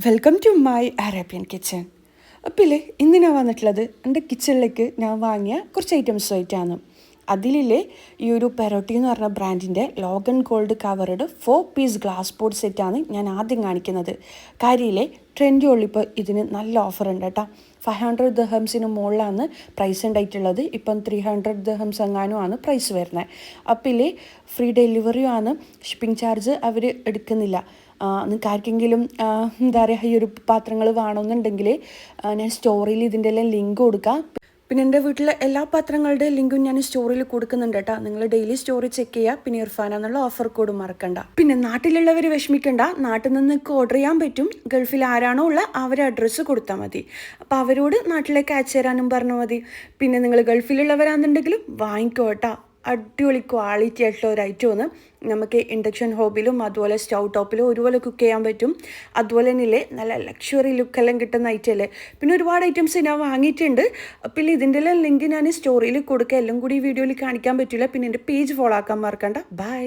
Welcome to my Arabian kitchen. അപ്പോൾ ഇന്ന് ഞാൻ വന്നിട്ടുള്ളത് എൻ്റെ കിച്ചണിലേക്ക് ഞാൻ വാങ്ങിയ കുറച്ച് ഐറ്റംസുമായിട്ടാണ്. അതിലെ ഈ ഒരു പെറോട്ടി എന്ന് പറഞ്ഞ ബ്രാൻഡിൻ്റെ ലോഗൻ ഗോൾഡ് കവറുടെ 4 പീസ് ഗ്ലാസ് ബോർഡ് സെറ്റാണ് ഞാൻ ആദ്യം കാണിക്കുന്നത്. കാര്യയിലെ ട്രെൻഡ് ഉള്ളിപ്പോൾ ഇതിന് നല്ല ഓഫർ ഉണ്ട് കേട്ടോ. 500 ദിർഹംസിന് മുകളിലാണ് പ്രൈസ് ഉണ്ടായിട്ടുള്ളത്. ഇപ്പം 300 ദിർഹംസ് എങ്ങാനുമാണ് പ്രൈസ് വരുന്നത്. അപ്പോൾ ഫ്രീ ഡെലിവറിയും ആണ്, ഷിപ്പിംഗ് ചാർജ് അവർ എടുക്കുന്നില്ല. നിങ്ങൾക്ക് ആർക്കെങ്കിലും എന്താ പറയുക ഈ ഒരു പാത്രങ്ങൾ വേണമെന്നുണ്ടെങ്കിൽ ഞാൻ സ്റ്റോറിയിൽ ഇതിൻ്റെ എല്ലാം ലിങ്ക് കൊടുക്കാം. പിന്നെ എൻ്റെ വീട്ടിലെ എല്ലാ പാത്രങ്ങളുടെ ലിങ്കും ഞാൻ സ്റ്റോറിയിൽ കൊടുക്കുന്നുണ്ട് കേട്ടോ. നിങ്ങൾ ഡെയിലി സ്റ്റോറി ചെക്ക് ചെയ്യുക. പിന്നെ ഇർഫാന എന്നുള്ള ഓഫർ കോഡ് മറക്കണ്ട. പിന്നെ നാട്ടിലുള്ളവർ വിഷമിക്കണ്ട, നാട്ടിൽ നിന്ന് ഓർഡർ ചെയ്യാൻ പറ്റും. ഗൾഫിൽ ആരാണോ ഉള്ള അവരെ അഡ്രസ്സ് കൊടുത്താൽ മതി. അപ്പോൾ അവരോട് നാട്ടിലേക്ക് അയച്ചു തരാനും പറഞ്ഞാൽ മതി. പിന്നെ നിങ്ങൾ ഗൾഫിലുള്ളവരാണെന്നുണ്ടെങ്കിലും വാങ്ങിക്കോ കേട്ടോ. അടിപൊളി ക്വാളിറ്റി ആയിട്ടുള്ള ഒരു ഐറ്റമാണ്. നമുക്ക് ഇൻഡക്ഷൻ ഹോബിലും അതുപോലെ സ്റ്റൗ ടോപ്പിലും ഒരുപോലെ കുക്ക് ചെയ്യാൻ പറ്റും. അതുപോലെ തന്നെ നല്ല ലക്ഷറി ലുക്കെല്ലാം കിട്ടുന്ന ഐറ്റം അല്ലേ. പിന്നെ ഒരുപാട് ഐറ്റംസ് ഞാൻ വാങ്ങിയിട്ടുണ്ട്. പിന്നെ ഇതിൻ്റെ എല്ലാം ലിങ്ക് ഞാൻ സ്റ്റോറിയിൽ കൊടുക്കുക. എല്ലാം കൂടി വീഡിയോയിൽ കാണിക്കാൻ പറ്റില്ല. പിന്നെ എൻ്റെ പേജ് ഫോളോ ആക്കാൻ മറക്കണ്ട. ബൈ.